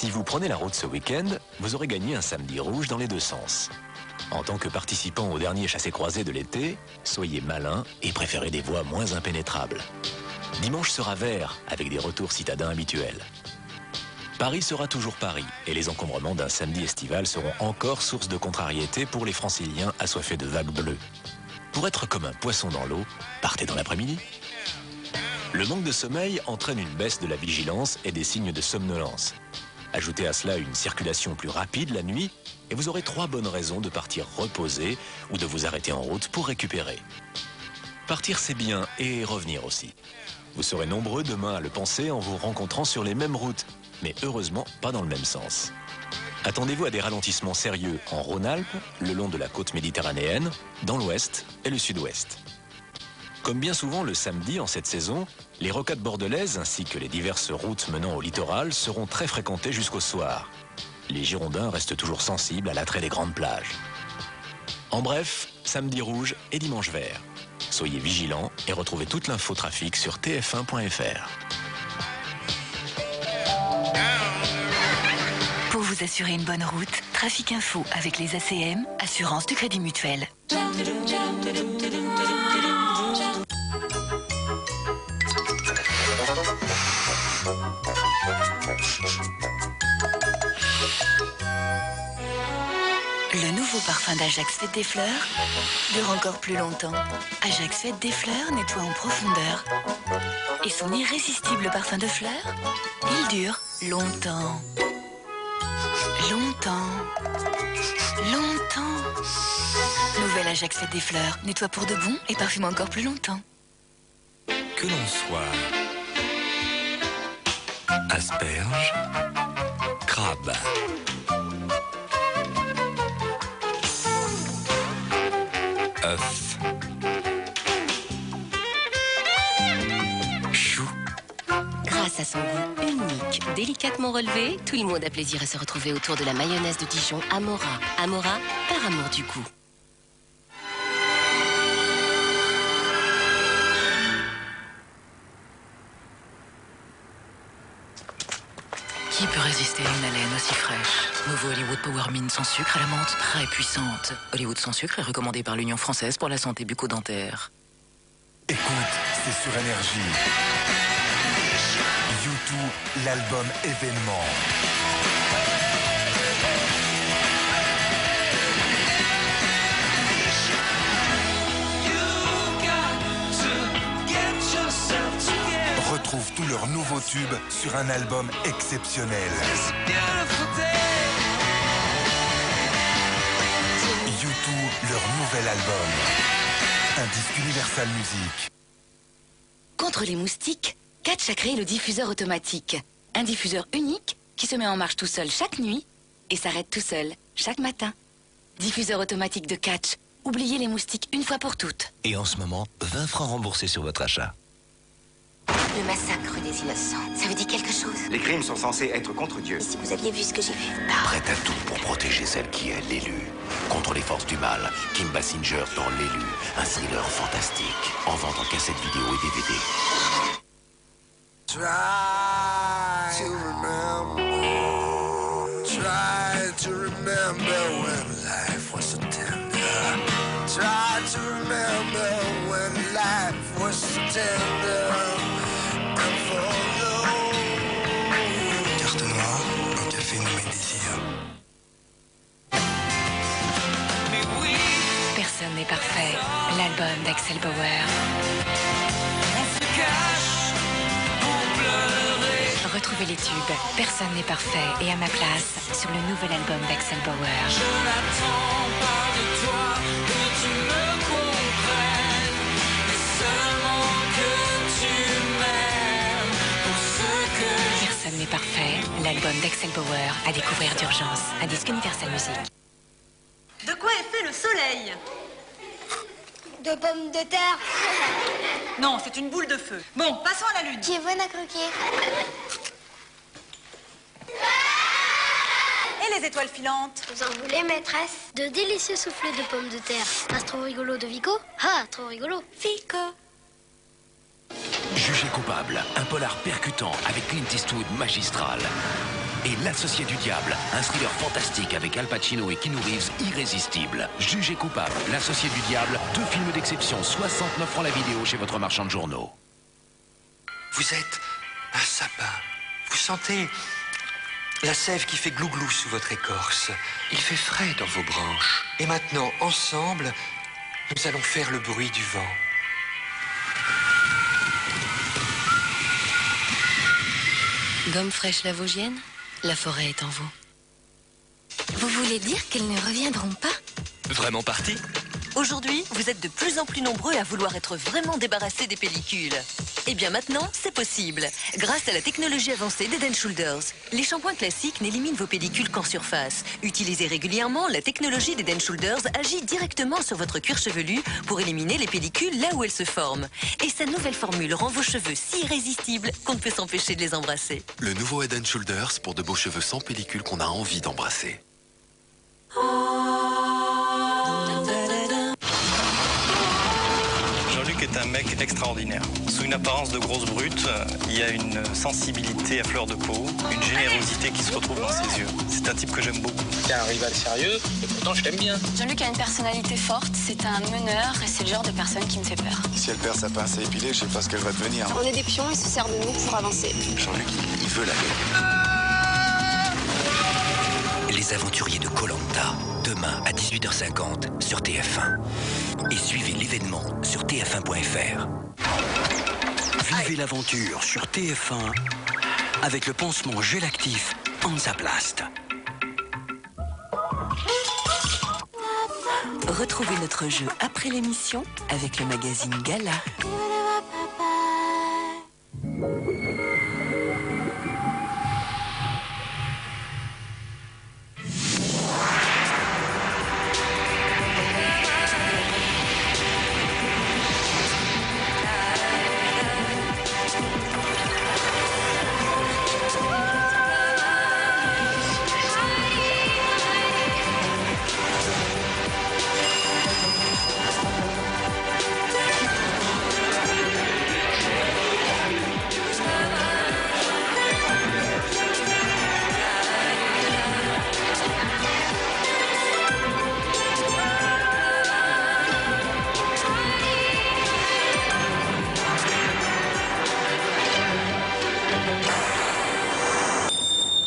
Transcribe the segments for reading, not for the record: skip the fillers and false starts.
Si vous prenez la route ce week-end, vous aurez gagné un samedi rouge dans les deux sens. En tant que participant au dernier chassé-croisé de l'été, soyez malin et préférez des voies moins impénétrables. Dimanche sera vert, avec des retours citadins habituels. Paris sera toujours Paris, et les encombrements d'un samedi estival seront encore source de contrariété pour les franciliens assoiffés de vagues bleues. Pour être comme un poisson dans l'eau, partez dans l'après-midi. Le manque de sommeil entraîne une baisse de la vigilance et des signes de somnolence. Ajoutez à cela une circulation plus rapide la nuit, et vous aurez 3 bonnes raisons de partir reposer ou de vous arrêter en route pour récupérer. Partir, c'est bien, et revenir aussi. Vous serez nombreux demain à le penser en vous rencontrant sur les mêmes routes, mais heureusement pas dans le même sens. Attendez-vous à des ralentissements sérieux en Rhône-Alpes, le long de la côte méditerranéenne, dans l'ouest et le sud-ouest. Comme bien souvent le samedi en cette saison, les rocades bordelaises ainsi que les diverses routes menant au littoral seront très fréquentées jusqu'au soir. Les Girondins restent toujours sensibles à l'attrait des grandes plages. En bref, samedi rouge et dimanche vert. Soyez vigilants et retrouvez toute l'info trafic sur tf1.fr. Pour vous assurer une bonne route, Trafic Info avec les ACM, assurance du Crédit Mutuel. Le nouveau parfum d'Ajax Fête des Fleurs dure encore plus longtemps. Ajax Fête des Fleurs nettoie en profondeur. Et son irrésistible parfum de fleurs, il dure longtemps. Longtemps. Longtemps. Nouvelle Ajax Fête des Fleurs nettoie pour de bon et parfume encore plus longtemps. Que l'on soit asperge, crabe, œuf, chou. Grâce à son goût unique, délicatement relevé, tout le monde a plaisir à se retrouver autour de la mayonnaise de Dijon Amora. Amora, par amour du goût. Qui peut résister à une haleine aussi fraîche? Nouveau Hollywood Power Mint sans sucre à la menthe très puissante. Hollywood sans sucre est recommandé par l'Union française pour la santé bucco-dentaire. Écoute, c'est sur Énergie. U2, l'album événement. Retrouve tous leurs nouveaux tubes sur un album exceptionnel. U2, leur nouvel album. Un disque Universal Music. Contre les moustiques, Catch a créé le diffuseur automatique. Un diffuseur unique qui se met en marche tout seul chaque nuit et s'arrête tout seul chaque matin. Diffuseur automatique de Catch. Oubliez les moustiques une fois pour toutes. Et en ce moment, 20 francs remboursés sur votre achat. Le massacre des innocents, ça vous dit quelque chose? Les crimes sont censés être contre Dieu. Et si vous aviez vu ce que j'ai vu? Prête à tout pour protéger celle qui est l'élu. Contre les forces du mal, Kim Basinger dans L'élu. Un thriller fantastique. En vente en cassette vidéo et DVD. Try to remember when life was so tender. Try to remember when life was so tender. And for you. Carte noire, un café nommé Désir. Personne n'est parfait. L'album d'Axel Bauer. Retrouvez les tubes Personne n'est parfait et À ma place sur le nouvel album d'Axel Bauer. Je n'attends pas de toi que tu me comprennes, mais seulement que tu m'aimes pour ce que Personne n'est parfait, l'album d'Axel Bauer à découvrir d'urgence. Un disque Universal Music. De quoi est fait le soleil? De pommes de terre. Non, c'est une boule de feu. Bon, passons à la lune. Qui est bonne à croquer. Et les étoiles filantes? Vous en voulez, maîtresse? De délicieux soufflets de pommes de terre. Pas trop rigolo de Vico? Ah, trop rigolo. Vico. Jugé coupable, un polar percutant avec Clint Eastwood magistral. et L'Associé du Diable, un thriller fantastique avec Al Pacino et Keanu Reeves irrésistible. Jugé coupable, L'Associé du Diable, 2 films d'exception, 69 francs la vidéo chez votre marchand de journaux. Vous êtes un sapin. Vous sentez la sève qui fait glouglou sous votre écorce. Il fait frais dans vos branches. Et maintenant, ensemble, nous allons faire le bruit du vent. Gomme fraîche la Vosgienne, la forêt est en vous. Vous voulez dire qu'elles ne reviendront pas? Vraiment parti? Aujourd'hui, vous êtes de plus en plus nombreux à vouloir être vraiment débarrassés des pellicules. Et bien maintenant, c'est possible. Grâce à la technologie avancée d'Head & Shoulders. Les shampoings classiques n'éliminent vos pellicules qu'en surface. Utilisez régulièrement, la technologie d'Head & Shoulders agit directement sur votre cuir chevelu pour éliminer les pellicules là où elles se forment. Et sa nouvelle formule rend vos cheveux si irrésistibles qu'on ne peut s'empêcher de les embrasser. Le nouveau Head & Shoulders pour de beaux cheveux sans pellicule qu'on a envie d'embrasser. Jean-Luc est un mec extraordinaire. Sous une apparence de grosse brute, il y a une sensibilité à fleur de peau, une générosité qui se retrouve dans ses yeux. C'est un type que j'aime beaucoup. C'est un rival sérieux, et pourtant je t'aime bien. Jean-Luc a une personnalité forte, c'est un meneur et c'est le genre de personne qui me fait peur. Si elle perd sa pince à épiler, je sais pas ce qu'elle va devenir. On est des pions, il se sert de nous pour avancer. Jean-Luc, il veut la gagner. Les aventuriers de Koh-Lanta, demain à 18h50 sur TF1. Et suivez l'événement sur tf1.fr. Vivez l'aventure sur TF1 avec le pansement gel actif Hansaplast. Retrouvez notre jeu après l'émission avec le magazine Gala.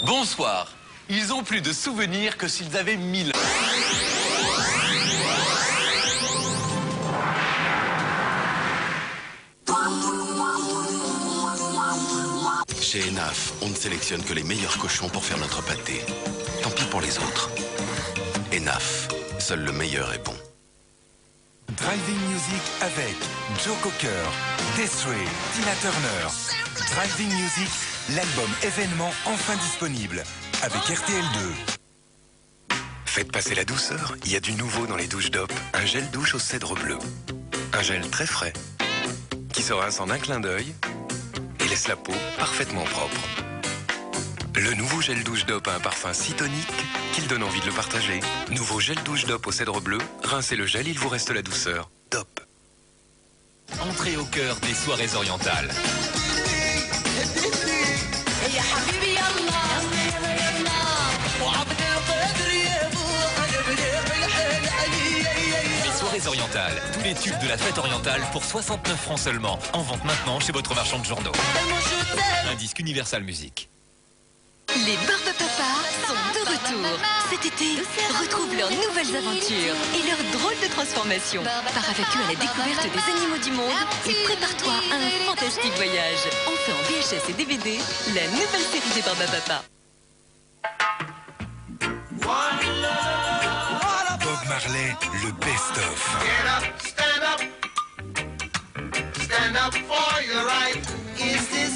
Bonsoir. Ils ont plus de souvenirs que s'ils avaient 1000 ans. Chez Enaf, on ne sélectionne que les meilleurs cochons pour faire notre pâté. Tant pis pour les autres. Enaf, seul le meilleur est bon. Driving Music avec Joe Cocker, Des'Ray, Tina Turner. Driving Music, l'album événement enfin disponible avec RTL2. Faites passer la douceur, il y a du nouveau dans les douches DOP. Un gel douche au cèdre bleu. Un gel très frais, qui se rince en un clin d'œil et laisse la peau parfaitement propre. Le nouveau gel douche DOP a un parfum si tonique qu'il donne envie de le partager. Nouveau gel douche DOP au cèdre bleu, rincez le gel, il vous reste la douceur. DOP. Entrez au cœur des soirées orientales. Les soirées orientales, tous les tubes de la fête orientale pour 69 francs seulement. En vente maintenant chez votre marchand de journaux. Un disque Universal Music. Les Barbapapa sont de retour. Cet été, retrouve leurs nouvelles aventures et leurs drôles de transformations. Pars avec eux à la découverte des animaux du monde et prépare-toi à un fantastique voyage. Enfin en VHS et DVD, la nouvelle série des Barbapapa. Bob Marley, le best-of.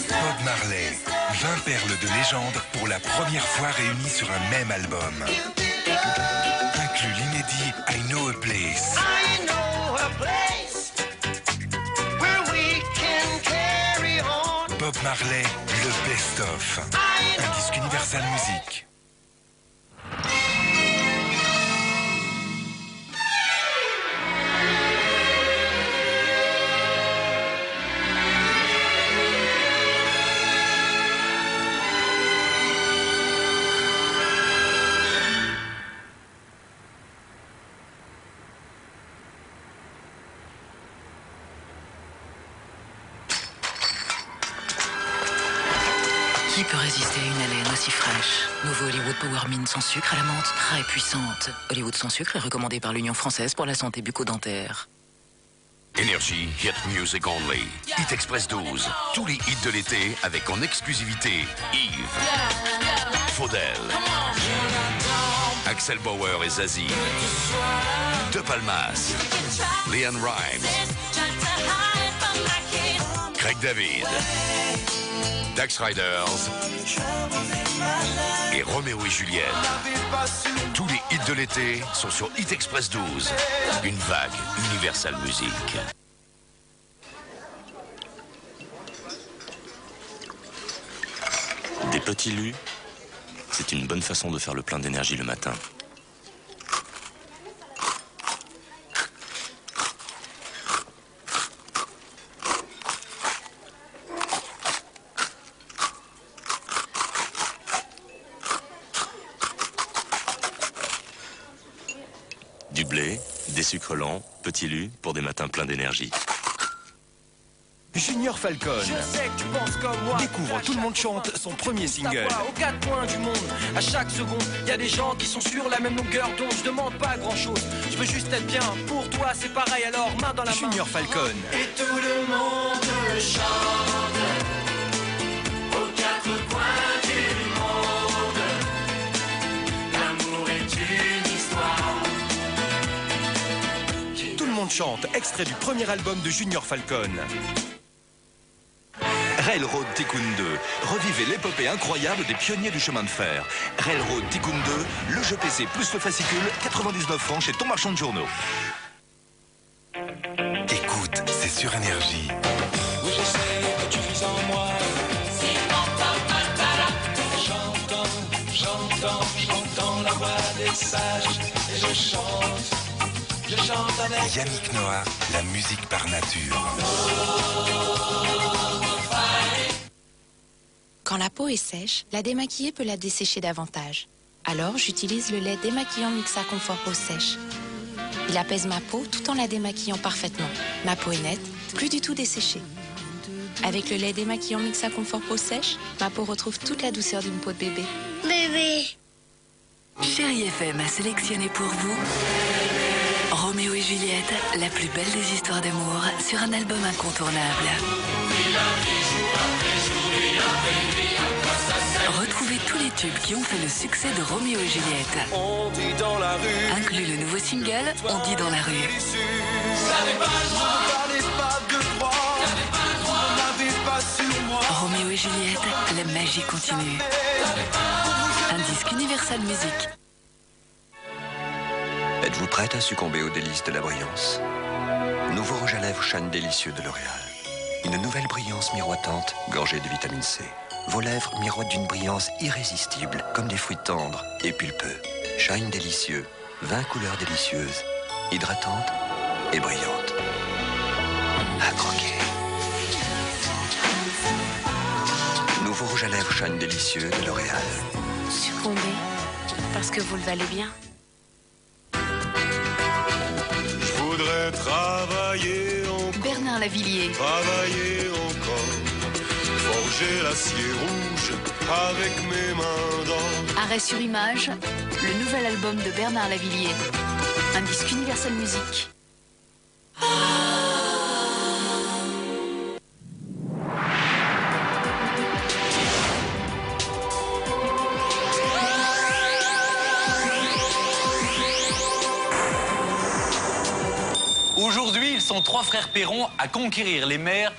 Bob Marley, 20 perles de légende pour la première fois réunies sur un même album. Inclut l'inédit I Know a Place. Bob Marley, le best-of. Un disque Universal Music. peut résister à une haleine aussi fraîche? Nouveau Hollywood Power Mint sans sucre à la menthe très puissante. Hollywood sans sucre est recommandé par l'Union française pour la santé bucco-dentaire. Énergie Hit Music Only. Hit Express 12. Tous les hits de l'été avec en exclusivité Yves, Faudel, Axel Bauer et Zazie, De Palmas, Leanne Rimes, Craig David, Dax Riders et Roméo et Juliette. Tous les hits de l'été sont sur Hit Express 12. Une vague Universal Music. Des petits lus, c'est une bonne façon de faire le plein d'énergie le matin. Du blé, des sucres lents, petits lus pour des matins pleins d'énergie. Junior Falcon. Je sais que tu penses comme moi. Découvre Tout le monde chante son premier single. Aux quatre coins du monde, à chaque seconde, il y a des gens qui sont sur la même longueur d'onde. Je demande pas grand chose, je veux juste être bien. Pour toi c'est pareil, alors main dans la main. Junior Falcon. Et tout le monde chante aux quatre coins du monde. L'amour est une histoire. Tout le monde chante, extrait du premier album de Junior Falcon. Railroad Tycoon 2. Revivez l'épopée incroyable des pionniers du chemin de fer. Railroad Tycoon 2, le jeu PC plus le fascicule, 99 francs chez ton marchand de journaux. Écoute, c'est sur Énergie. Oui, je sais que tu vis en moi. J'entends la voix des sages et je chante avec Yannick Noah, la musique par nature. Quand la peau est sèche, la démaquiller peut la dessécher davantage. Alors, j'utilise le lait démaquillant Mixa Confort Peau Sèche. Il apaise ma peau tout en la démaquillant parfaitement. Ma peau est nette, plus du tout desséchée. Avec le lait démaquillant Mixa Confort Peau Sèche, ma peau retrouve toute la douceur d'une peau de bébé. Bébé. Chérie FM a sélectionné pour vous Roméo et Juliette, la plus belle des histoires d'amour sur un album incontournable. Retrouvez tous les tubes qui ont fait le succès de Roméo et Juliette. On dit dans la rue. Inclut le nouveau single On dit dans la rue. Roméo et Juliette, la magie continue. Un disque Universal Music. Êtes-vous prête à succomber aux délices de la brillance? Nouveau rouge à lèvres Shine délicieux de L'Oréal. Une nouvelle brillance miroitante, gorgée de vitamine C. Vos lèvres miroitent d'une brillance irrésistible, comme des fruits tendres et pulpeux. Shine délicieux, 20 couleurs délicieuses, hydratantes et brillantes. À croquer. Nouveau rouge à lèvres Shine délicieux de L'Oréal. Succombez, parce que vous le valez bien. Je voudrais travailler encore. Bernard Lavillier. Travailler encore. Forger l'acier rouge avec mes mains d'or. Arrêt sur image, le nouvel album de Bernard Lavillier. Un disque Universal Music. Aujourd'hui, ils sont 3 frères Perron à conquérir les mers